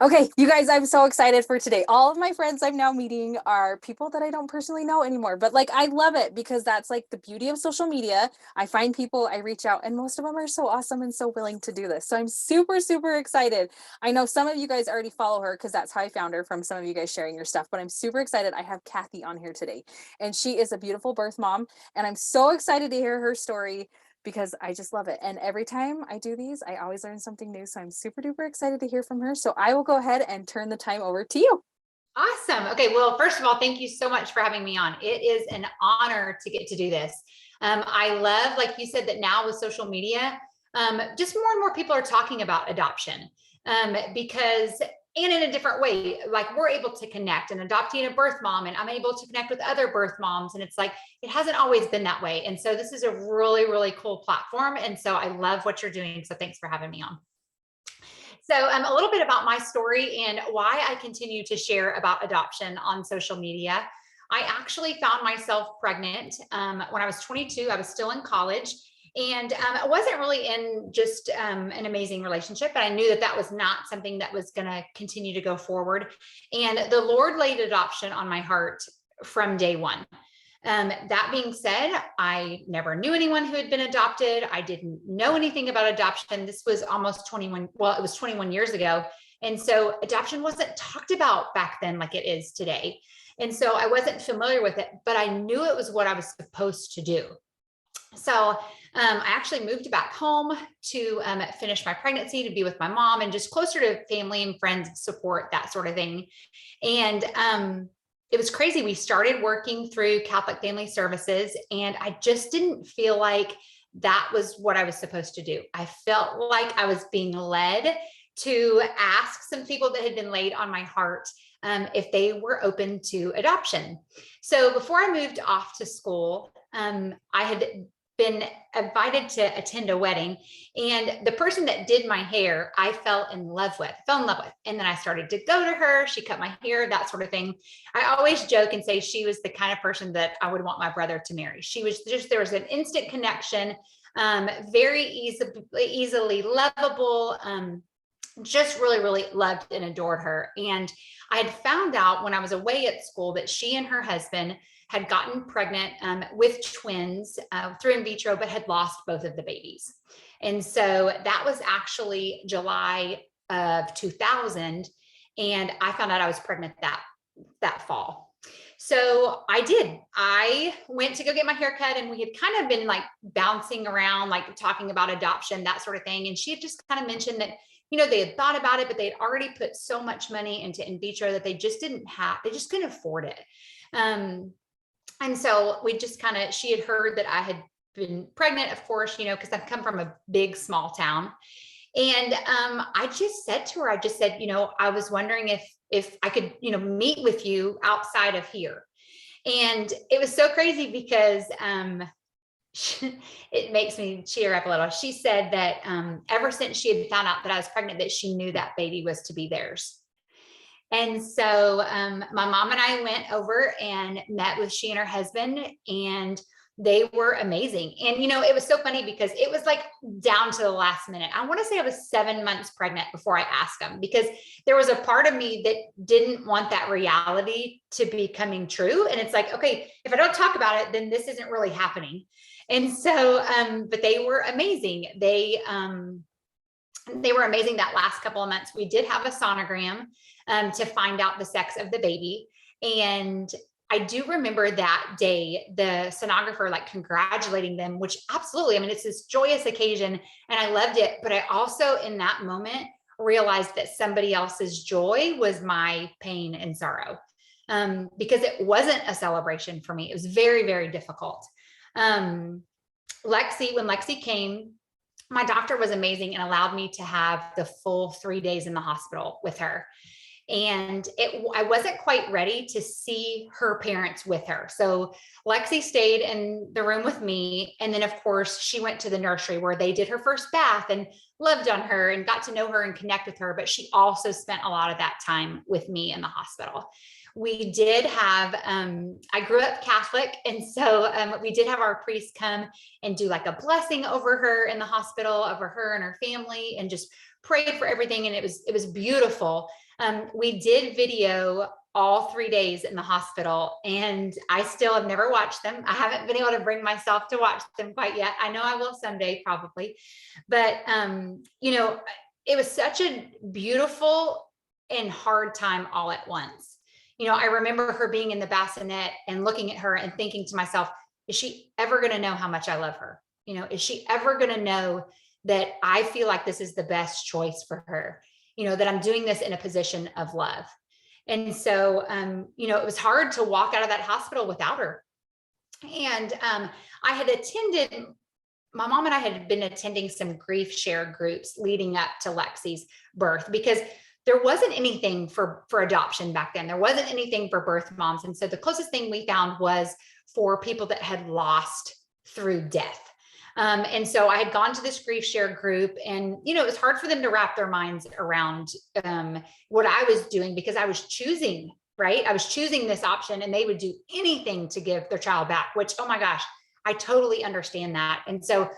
Okay, you guys, I'm so excited for today. All of my friends I'm now meeting are people that I don't personally know anymore, but like I love it because that's like the beauty of social media. I find people, I reach out, and most of them are so awesome and so willing to do this. So I'm super, super excited. I know some of you guys already follow her because that's how I found her, from some of you guys sharing your stuff, but I'm super excited. I have Cathy on here today, and she is a beautiful birth mom, and I'm so excited to hear her story because I just love it. And every time I do these, I always learn something new. So I'm super duper excited to hear from her. So I will go ahead and turn the time over to you. Awesome. Okay. Well, first of all, thank you so much for having me on. It is an honor to get to do this. I love, like you said, that now with social media, just more and more people are talking about adoption because, and in a different way, like we're able to connect, an adoptee and a birth mom, and I'm able to connect with other birth moms. And it's like, it hasn't always been that way. And so this is a really, really cool platform. And so I love what you're doing. So thanks for having me on. So a little bit about my story and why I continue to share about adoption on social media. I actually found myself pregnant when I was 22. I was still in college, and I wasn't really in just an amazing relationship, but I knew that that was not something that was going to continue to go forward. And the Lord laid adoption on my heart from day one. That being said, I never knew anyone who had been adopted. I didn't know anything about adoption. This was almost 21. Well, it was 21 years ago. And so adoption wasn't talked about back then like it is today. And so I wasn't familiar with it, but I knew it was what I was supposed to do. So I actually moved back home to finish my pregnancy, to be with my mom and just closer to family and friends, support, that sort of thing. And it was crazy. We started working through Catholic Family Services, and I just didn't feel like that was what I was supposed to do. I felt like I was being led to ask some people that had been laid on my heart if they were open to adoption. So before I moved off to school, I had been invited to attend a wedding, and the person that did my hair, I fell in love with. And then I started to go to her. She cut my hair, that sort of thing. I always joke and say she was the kind of person that I would want my brother to marry. She was just, there was an instant connection, very easily lovable, just really, really loved and adored her. And I had found out when I was away at school that she and her husband had gotten pregnant with twins through in vitro, but had lost both of the babies. And so that was actually July of 2000. And I found out I was pregnant that fall. So I went to go get my hair cut, and we had kind of been like bouncing around, like talking about adoption, that sort of thing. And she had just kind of mentioned that, you know, they had thought about it, but they had already put so much money into in vitro that they just couldn't afford it. And so we just she had heard that I had been pregnant, of course, you know, because I've come from a big, small town. And I just said to her, you know, I was wondering if I could, you know, meet with you outside of here. And it was so crazy because it makes me cheer up a little. She said that ever since she had found out that I was pregnant, that she knew that baby was to be theirs. And so my mom and I went over and met with she and her husband, and they were amazing. And, you know, it was so funny because it was like down to the last minute. I want to say I was 7 months pregnant before I asked them, because there was a part of me that didn't want that reality to be coming true. And it's like, okay, if I don't talk about it, then this isn't really happening. And so, but they were amazing. They were amazing that last couple of months. We did have a sonogram to find out the sex of the baby. And I do remember that day, the sonographer like congratulating them, which absolutely, I mean, it's this joyous occasion and I loved it. But I also in that moment realized that somebody else's joy was my pain and sorrow, because it wasn't a celebration for me. It was very, very difficult. When Lexi came, my doctor was amazing and allowed me to have the full 3 days in the hospital with her. And I wasn't quite ready to see her parents with her. So Lexi stayed in the room with me. And then of course she went to the nursery where they did her first bath and loved on her and got to know her and connect with her. But she also spent a lot of that time with me in the hospital. We did have, I grew up Catholic. And so we did have our priest come and do like a blessing over her in the hospital, over her and her family, and just prayed for everything, and it was beautiful. We did video all 3 days in the hospital, and I still have never watched them. I haven't been able to bring myself to watch them quite yet. I know I will someday, probably. But you know, it was such a beautiful and hard time all at once. You know, I remember her being in the bassinet and looking at her and thinking to myself, is she ever going to know how much I love her? You know, is she ever going to know that I feel like this is the best choice for her? You know, that I'm doing this in a position of love. And so, you know, it was hard to walk out of that hospital without her. And I had attended, my mom and I had been attending some grief share groups leading up to Lexi's birth, because there wasn't anything for adoption back then. There wasn't anything for birth moms. And so the closest thing we found was for people that had lost through death. And so I had gone to this grief share group, and, you know, it was hard for them to wrap their minds around what I was doing, because I was choosing, right? I was choosing this option, and they would do anything to give their child back, which, oh my gosh, I totally understand that. And so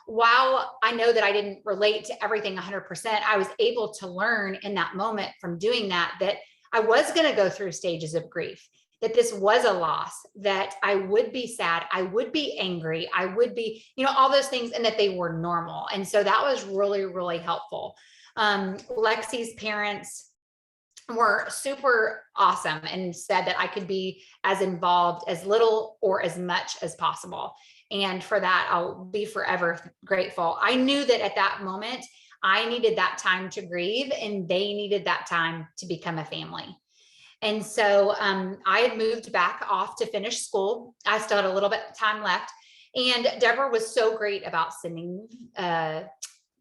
while I know that I didn't relate to everything 100%, I was able to learn in that moment from doing that, that I was going to go through stages of grief, that this was a loss, that I would be sad, I would be angry, I would be, you know, all those things, and that they were normal. And so that was really, really helpful. Lexi's parents were super awesome and said that I could be as involved as little or as much as possible. And for that, I'll be forever grateful. I knew that at that moment, I needed that time to grieve, and they needed that time to become a family. And so I had moved back off to finish school. I still had a little bit of time left. And Deborah was so great about sending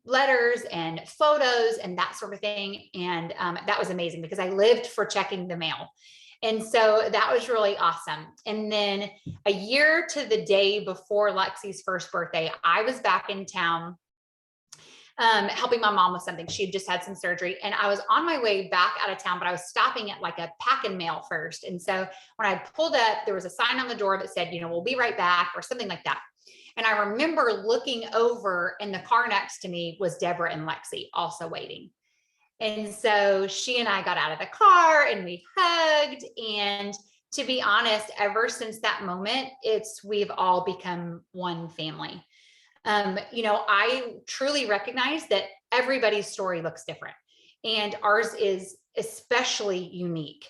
letters and photos and that sort of thing. And that was amazing, because I lived for checking the mail. And so that was really awesome. And then a year to the day before Lexi's first birthday, I was back in town helping my mom with something. She had just had some surgery, and I was on my way back out of town, but I was stopping at like a pack and mail first. And so when I pulled up, there was a sign on the door that said, you know, we'll be right back, or something like that. And I remember looking over, and the car next to me was Deborah and Lexi also waiting. And so she and I got out of the car and we hugged. And to be honest, ever since that moment, we've all become one family. You know, I truly recognize that everybody's story looks different, and ours is especially unique.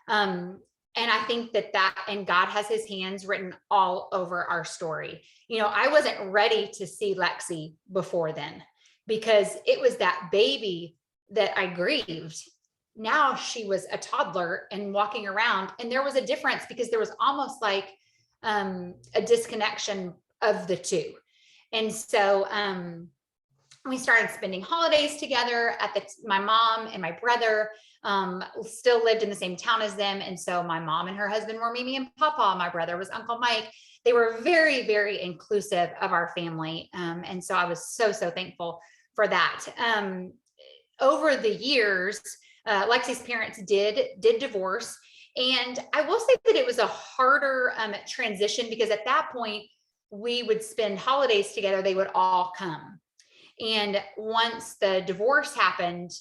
And I think and God has his hands written all over our story. You know, I wasn't ready to see Lexi before then, because it was that baby that I grieved. Now she was a toddler and walking around, and there was a difference, because there was almost like a disconnection of the two. And so we started spending holidays together my mom and my brother still lived in the same town as them. And so my mom and her husband were Mimi and Papa. My brother was Uncle Mike. They were very, very inclusive of our family. And so I was so, so thankful for that. Over the years, Lexi's parents did divorce. And I will say that it was a harder transition, because at that point, we would spend holidays together. They would all come. And once the divorce happened,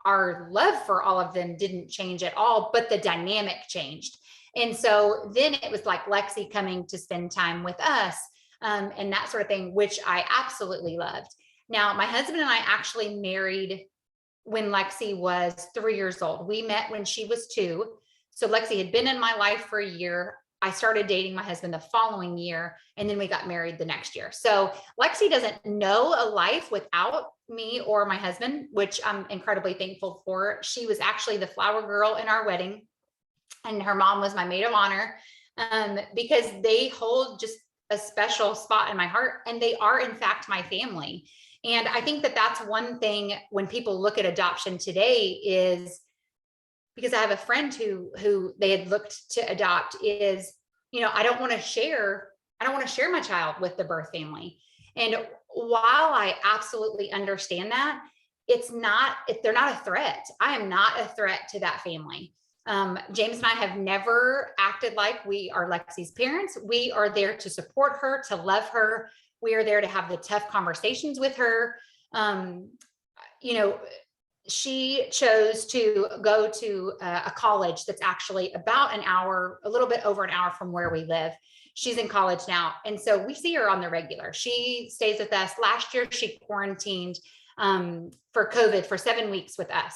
our love for all of them didn't change at all, but the dynamic changed. And so then it was like Lexi coming to spend time with us and that sort of thing, which I absolutely loved. Now, my husband and I actually married when Lexi was 3 years old. We met when she was 2. So Lexi had been in my life for a year. I started dating my husband the following year, and then we got married the next year. So Lexi doesn't know a life without me or my husband, which I'm incredibly thankful for. She was actually the flower girl in our wedding, and her mom was my maid of honor, because they hold just a special spot in my heart, and they are in fact my family. And I think that that's one thing when people look at adoption today, is because I have a friend who they had looked to adopt, is, you know, I don't want to share my child with the birth family. And while I absolutely understand that, they're not a threat. I am not a threat to that family. James and I have never acted like we are Lexi's parents. We are there to support her, to love her. We are there to have the tough conversations with her. she chose to go to a college that's actually about an hour, a little bit over an hour from where we live. She's in college now. And so we see her on the regular. She stays with us. Last year, she quarantined for COVID for 7 weeks with us.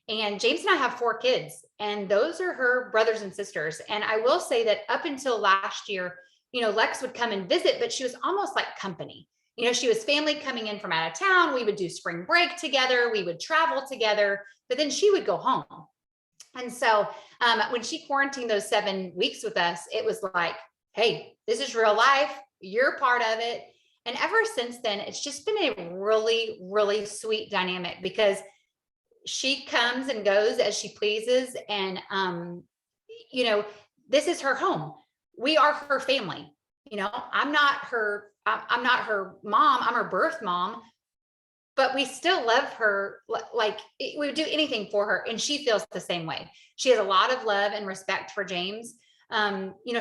And James and I have 4 kids, and those are her brothers and sisters. And I will say that up until last year, Lex would come and visit, but she was almost like company. She was family coming in from out of town. We would do spring break together. We would travel together, but then she would go home. And so when she quarantined those 7 weeks with us, it was like, hey, this is real life. You're part of it. And ever since then, it's just been a really, really sweet dynamic because she comes and goes as she pleases. And, this is her home. We are her family. I'm not her mom. I'm her birth mom, but we still love her. Like we would do anything for her. And she feels the same way. She has a lot of love and respect for James.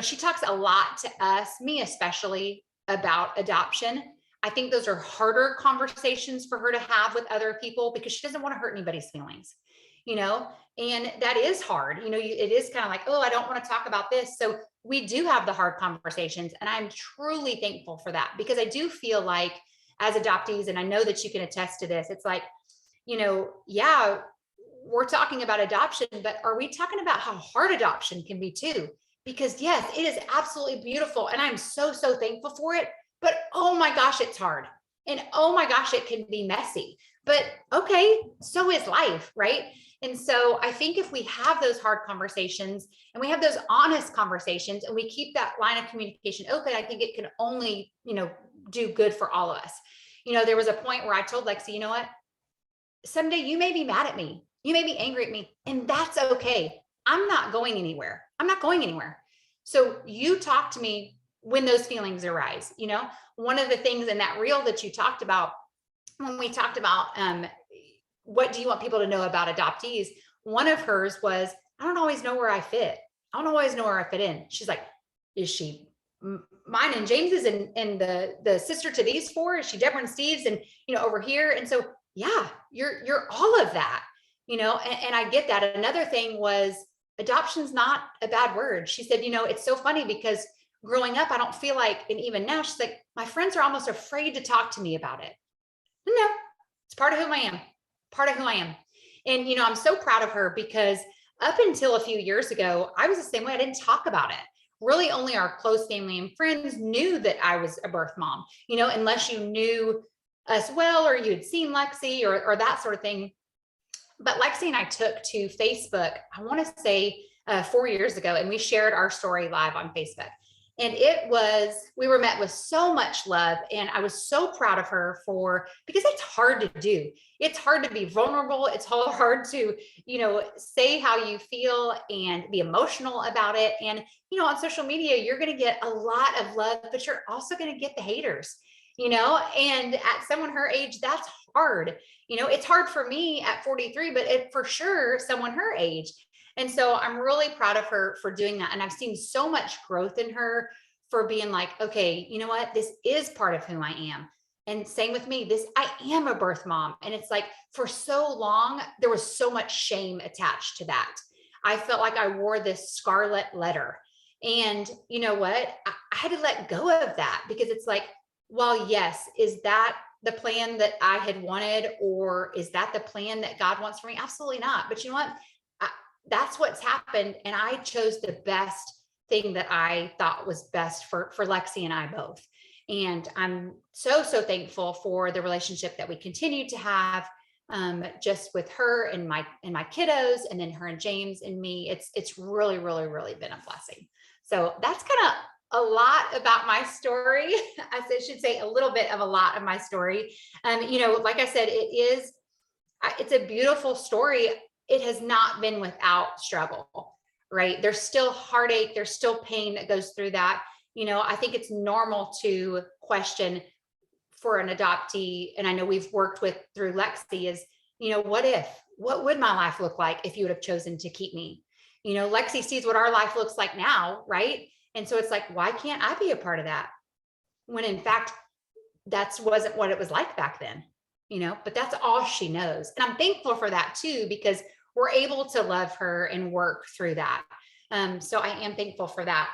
She talks a lot to us, me especially, about adoption. I think those are harder conversations for her to have with other people because she doesn't want to hurt anybody's feelings, and that is hard. It is kind of like, oh, I don't want to talk about this. So we do have the hard conversations. And I'm truly thankful for that because I do feel like as adoptees, and I know that you can attest to this, it's like, yeah, we're talking about adoption, but are we talking about how hard adoption can be too? Because yes, it is absolutely beautiful. And I'm so, so thankful for it. But oh my gosh, it's hard. And oh my gosh, it can be messy. But okay, so is life, right? And so I think if we have those hard conversations and we have those honest conversations and we keep that line of communication open, I think it can only, do good for all of us. There was a point where I told Lexi, you know what? Someday you may be mad at me. You may be angry at me, and that's okay. I'm not going anywhere. I'm not going anywhere. So you talk to me when those feelings arise. One of the things in that reel that you talked about, when we talked about what do you want people to know about adoptees, one of hers was, I don't always know where I fit. I don't always know where I fit in. She's like, is she mine and James's and the sister to these 4? Is she Deborah and Steve's and over here? And so yeah, you're all of that, and I get that. Another thing was adoption's not a bad word. She said, it's so funny because growing up, I don't feel like, and even now, she's like, my friends are almost afraid to talk to me about it. No, it's part of who I am. And, I'm so proud of her because up until a few years ago, I was the same way. I didn't talk about it. Really, only our close family and friends knew that I was a birth mom, unless you knew us well, or you had seen Lexi or that sort of thing. But Lexi and I took to Facebook, I want to say 4 years ago, and we shared our story live on Facebook. And we were met with so much love. And I was so proud of her because it's hard to do. It's hard to be vulnerable. It's hard to, say how you feel and be emotional about it. And, on social media, you're going to get a lot of love, but you're also going to get the haters, and at someone her age, that's hard. It's hard for me at 43, but for sure, someone her age. And so I'm really proud of her for doing that. And I've seen so much growth in her for being like, okay, you know what? This is part of who I am. And same with me, I am a birth mom. And it's like, for so long, there was so much shame attached to that. I felt like I wore this scarlet letter. And you know what? I had to let go of that because it's like, well, yes, is that the plan that I had wanted? Or is that the plan that God wants for me? Absolutely not. But you know what? That's what's happened. And I chose the best thing that I thought was best for Lexi and I both. And I'm so, so thankful for the relationship that we continue to have, just with her and my kiddos, and then her and James and me. It's really, really, really been a blessing. So that's kind of a lot about my story. I should say a little bit of a lot of my story. Like I said, it's a beautiful story. It has not been without struggle, right? There's still heartache. There's still pain that goes through that. I think it's normal to question for an adoptee. And I know we've worked through Lexi is, what would my life look like if you would have chosen to keep me? Lexi sees what our life looks like now, right? And so it's like, why can't I be a part of that? When in fact, that wasn't what it was like back then. but that's all she knows. And I'm thankful for that too, because we're able to love her and work through that. So I am thankful for that.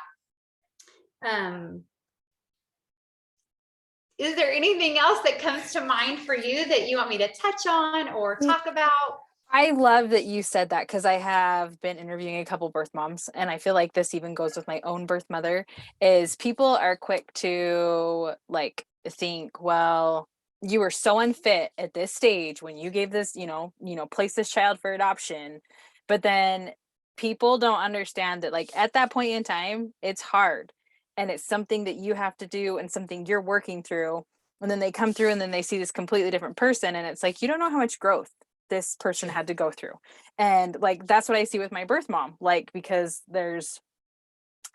Um, is there anything else that comes to mind for you that you want me to touch on or talk about? I love that you said that because I have been interviewing a couple birth moms, and I feel like this even goes with my own birth mother, is people are quick to like think, well, you were so unfit at this stage when you gave this, place this child for adoption. But then people don't understand that like at that point in time, it's hard and it's something that you have to do and something you're working through. And then they come through and then they see this completely different person, and it's like you don't know how much growth this person had to go through. And like that's what I see with my birth mom, like because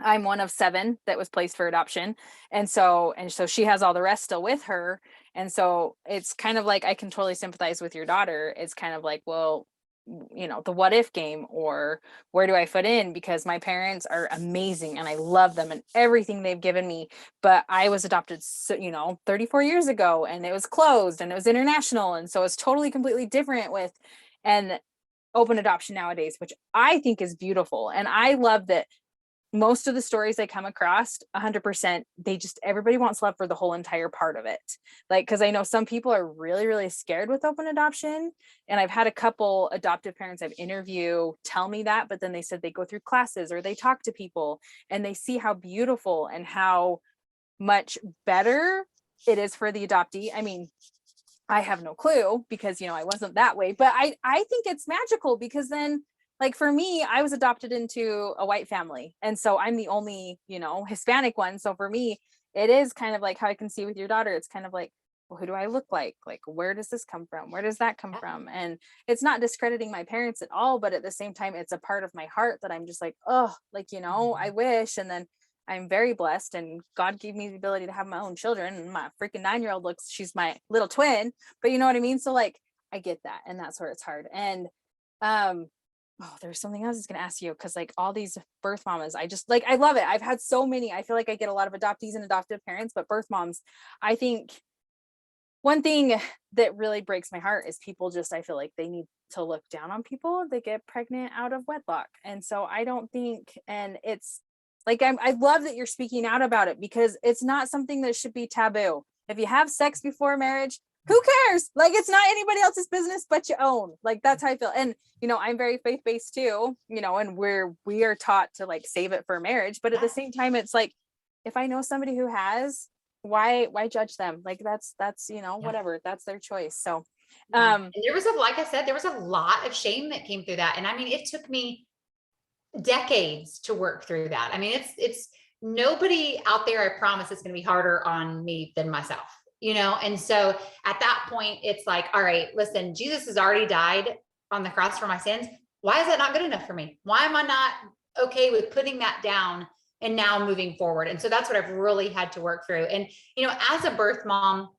I'm one of 7 that was placed for adoption, and so she has all the rest still with her. And so it's kind of like I can totally sympathize with your daughter. It's kind of like, well, the what if game, or where do I fit in, because my parents are amazing and I love them and everything they've given me, but I was adopted 34 years ago, and it was closed and it was international, and so it's totally completely different with and open adoption nowadays, which I think is beautiful. And I love that most of the stories I come across, 100%, everybody wants love for the whole entire part of it. Like, because I know some people are really, really scared with open adoption. And I've had a couple adoptive parents I've interviewed tell me that, but then they said they go through classes or they talk to people and they see how beautiful and how much better it is for the adoptee. I mean, I have no clue because, I wasn't that way, but I think it's magical because then, like for me, I was adopted into a white family. And so I'm the only, Hispanic one. So for me, it is kind of like how I can see with your daughter. It's kind of like, well, who do I look like? Like, where does this come from? Where does that come from? And it's not discrediting my parents at all, but at the same time, it's a part of my heart that I'm just like, oh, like, I wish. And then I'm very blessed, and God gave me the ability to have my own children. And my freaking 9-year-old she's my little twin, but you know what I mean? So like, I get that. And that's where it's hard. And, there's something else I was going to ask you. Cause like all these birth mamas, I just like, I love it. I've had so many, I feel like I get a lot of adoptees and adoptive parents, but birth moms, I think one thing that really breaks my heart is people I feel like they need to look down on people that get pregnant out of wedlock. And so I don't think, and it's like, I love that you're speaking out about it because it's not something that should be taboo. If you have sex before marriage, who cares? Like, it's not anybody else's business but your own. Like, that's how I feel. And, I'm very faith-based too, and we are taught to like save it for marriage. But at the same time, it's like, if I know somebody who has, why judge them? Like that's whatever, that's their choice. So And there was like I said, there was a lot of shame that came through that. And I mean, it took me decades to work through that. I mean, it's nobody out there, I promise, it's going to be harder on me than myself, And so at that point, it's like, all right, listen, Jesus has already died on the cross for my sins. Why is that not good enough for me? Why am I not okay with putting that down and now moving forward? And so that's what I've really had to work through. And, as a birth mom,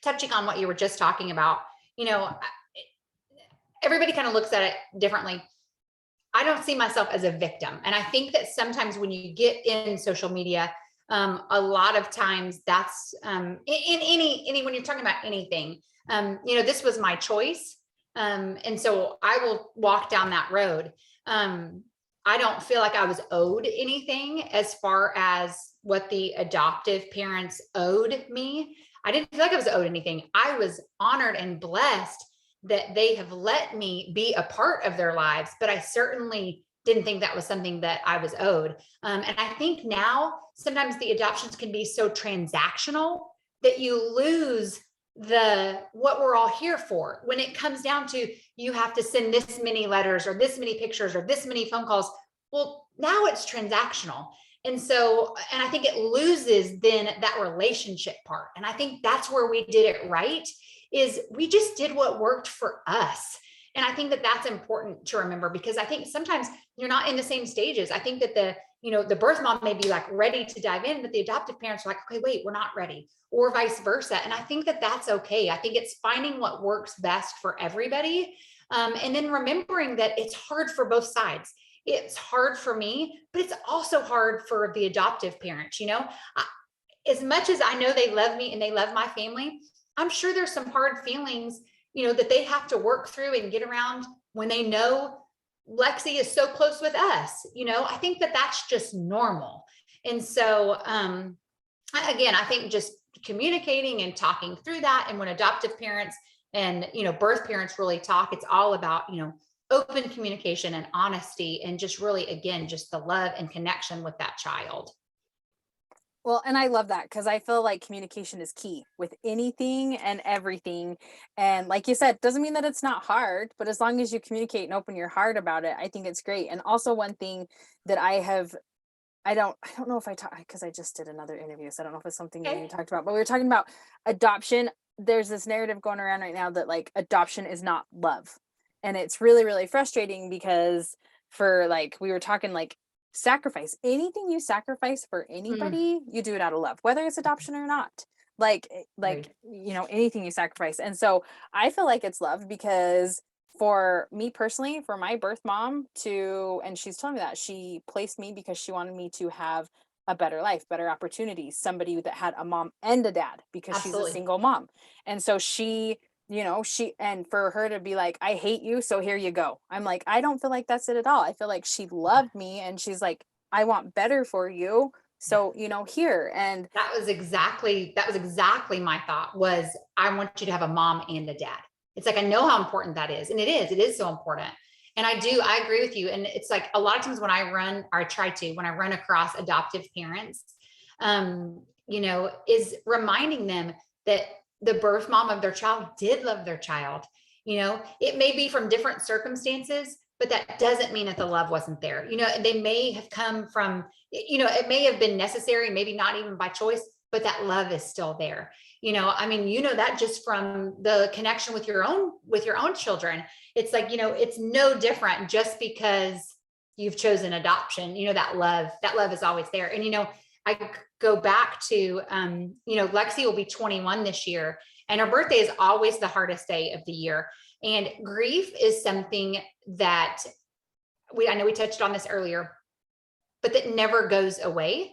touching on what you were just talking about, everybody kind of looks at it differently. I don't see myself as a victim. And I think that sometimes when you get in social media, a lot of times that's in any when you're talking about anything, this was my choice. And so I will walk down that road. I don't feel like I was owed anything as far as what the adoptive parents owed me. I didn't feel like I was owed anything. I was honored and blessed that they have let me be a part of their lives, but I certainly didn't think that was something that I was owed. And I think now sometimes the adoptions can be so transactional that you lose what we're all here for. When it comes down to, you have to send this many letters or this many pictures or this many phone calls. Well, now it's transactional. And I think it loses then that relationship part. And I think that's where we did it right, is we just did what worked for us. And I think that that's important to remember, because I think sometimes you're not in the same stages. I think that the birth mom may be like ready to dive in, but the adoptive parents are like, okay, wait, we're not ready, or vice versa. And I think that that's okay. I think it's finding what works best for everybody. And then remembering that it's hard for both sides. It's hard for me, but it's also hard for the adoptive parents. As much as I know they love me and they love my family, I'm sure there's some hard feelings, that they have to work through and get around when they know Lexi is so close with us. I think that that's just normal. And so, again, I think just communicating and talking through that. And when adoptive parents and, birth parents really talk, it's all about, open communication and honesty, and just really, again, just the love and connection with that child. Well, and I love that because I feel like communication is key with anything and everything. And like you said, doesn't mean that it's not hard, but as long as you communicate and open your heart about it, I think it's great. And also one thing that I don't know if I talked, because I just did another interview, so I don't know if it's something that you Okay. talked about, but we were talking about adoption. There's this narrative going around right now that like adoption is not love. And it's really, really frustrating because for like we were talking like sacrifice, anything you sacrifice for Mm, anybody, you do it out of love, whether it's adoption or not. Like right. anything you sacrifice. And so I feel like it's love because for me personally, for my birth mom to, and she's telling me that she placed me because she wanted me to have a better life, better opportunities, somebody that had a mom and a dad because she's a Absolutely. single mom. And so and for her to be like, I hate you, so here you go. I'm like, I don't feel like that's it at all. I feel like she loved me and she's like, I want better for you. Yeah. So, here. And That was exactly my thought was, I want you to have a mom and a dad. It's like, I know how important that is. And it is so important. And I agree with you. And it's like a lot of times when I run, or I try to, when I run across adoptive parents, is reminding them that the birth mom of their child did love their child. It may be from different circumstances, but that doesn't mean that the love wasn't there. They may have come from, it may have been necessary, maybe not even by choice, but that love is still there. I mean, that just from the connection with your own children. It's like, it's no different just because you've chosen adoption. That love is always there. And I go back to, Lexi will be 21 this year, and her birthday is always the hardest day of the year. And grief is something that I know we touched on this earlier, but that never goes away.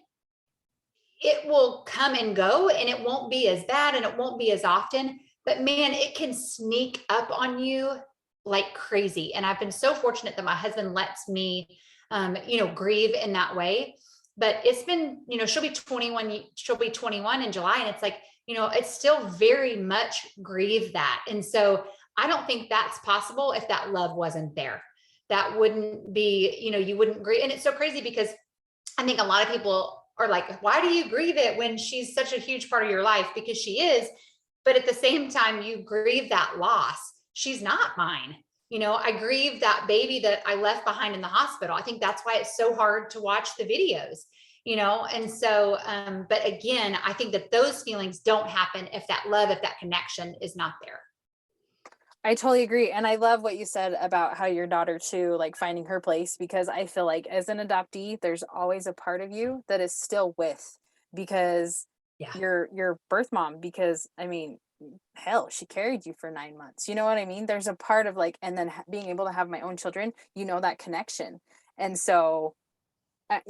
It will come and go, and it won't be as bad and it won't be as often, but man, it can sneak up on you like crazy. And I've been so fortunate that my husband lets me, grieve in that way. But it's been, she'll be 21 in July. And it's like, it's still very much grieve that. And so I don't think that's possible if that love wasn't there. That wouldn't be, you wouldn't grieve. And it's so crazy because I think a lot of people are like, why do you grieve it when she's such a huge part of your life? Because she is. But at the same time, you grieve that loss. She's not mine. I grieve that baby that I left behind in the hospital. I think that's why it's so hard to watch the videos, and so, but again, I think that those feelings don't happen if that love, if that connection is not there. I totally agree. And I love what you said about how your daughter too, like finding her place, because I feel like as an adoptee, there's always a part of you that is still with because Yeah, your birth mom, because I mean, hell, she carried you for 9 months. You know what I mean? There's a part of like, and then being able to have my own children, that connection. And so I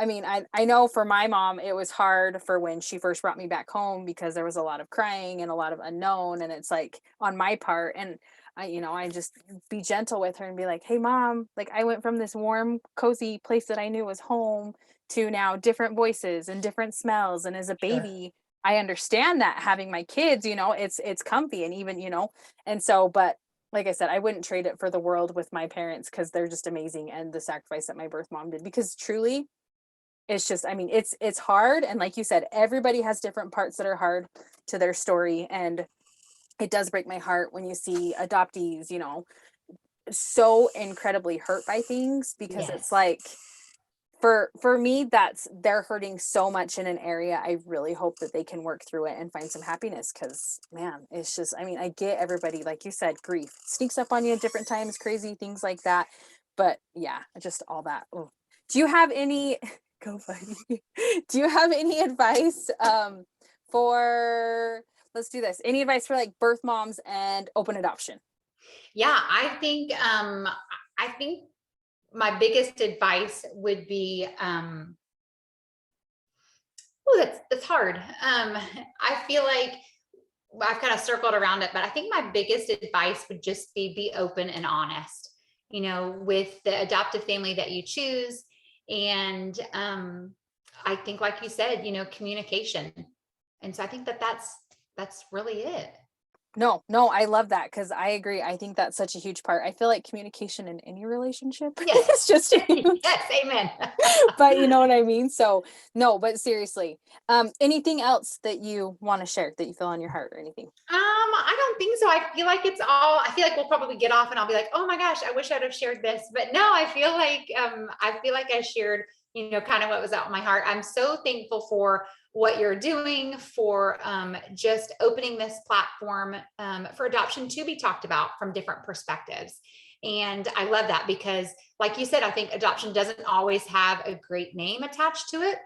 mean, I know for my mom it was hard for when she first brought me back home because there was a lot of crying and a lot of unknown, and it's like on my part. And I just be gentle with her and be like, hey mom, like I went from this warm cozy place that I knew was home to now different voices and different smells, and as a sure. baby I understand that having my kids, it's comfy, and even and so, but like I said, I wouldn't trade it for the world with my parents because they're just amazing, and the sacrifice that my birth mom did, because truly it's just, I mean, it's hard, and like you said, everybody has different parts that are hard to their story, and it does break my heart when you see adoptees, so incredibly hurt by things, because it's Yes. like for me, they're hurting so much in an area. I really hope that they can work through it and find some happiness, because man, it's just, I mean, I get everybody, like you said, grief sneaks up on you at different times, crazy things like that. But yeah, just all that. Ooh. Do you have any go buddy? Do you have any advice for, let's do this, any advice for like birth moms and open adoption? Yeah, I think my biggest advice would be, oh, that's hard. I feel like I've kind of circled around it, but I think my biggest advice would just be open and honest, with the adoptive family that you choose. And I think, like you said, communication. And so I think that's really it. No, no, I love that because I agree. I think that's such a huge part. I feel like communication in any relationship Yes. is just huge. Yes. Amen. But you know what I mean? So no, but seriously, anything else that you want to share that you feel on your heart or anything? I don't think so. I feel like we'll probably get off and I'll be like, oh my gosh, I wish I'd have shared this. But no, I feel like I shared, kind of what was out in my heart. I'm so thankful for what you're doing, for just opening this platform for adoption to be talked about from different perspectives. And I love that because, like you said, I think adoption doesn't always have a great name attached to it.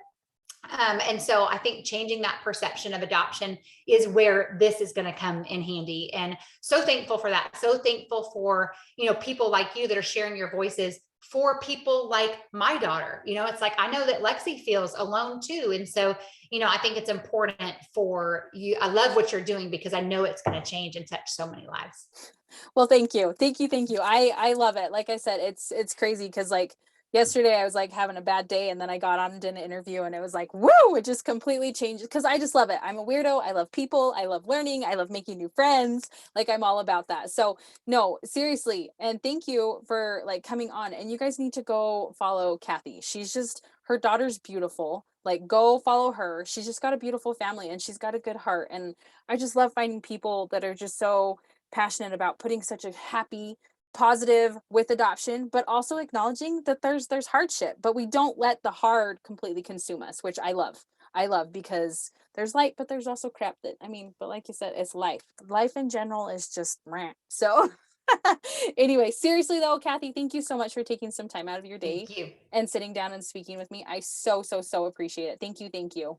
And so I think changing that perception of adoption is where this is going to come in handy. And so thankful for that. So thankful for, people like you that are sharing your voices for people like my daughter. It's like, I know that Lexi feels alone too. And so, I think it's important for you. I love what you're doing because I know it's going to change and touch so many lives. Well, thank you. Thank you. Thank you. I love it. Like I said, it's crazy because like yesterday I was like having a bad day and then I got on and did an interview and it was like, woo, it just completely changed because I just love it. I'm a weirdo. I love people. I love learning. I love making new friends. Like I'm all about that. So no, seriously. And thank you for like coming on. And you guys need to go follow Cathy. She's just her daughter's beautiful. Like go follow her. She's just got a beautiful family and she's got a good heart. And I just love finding people that are just so passionate about putting such a happy positive with adoption but also acknowledging that there's hardship but we don't let the hard completely consume us, which I love because there's light but there's also crap that I mean but like you said it's life in general is just rant so anyway seriously though Cathy, thank you so much for taking some time out of your day Thank you. and sitting down and speaking with me. I so appreciate it. Thank you.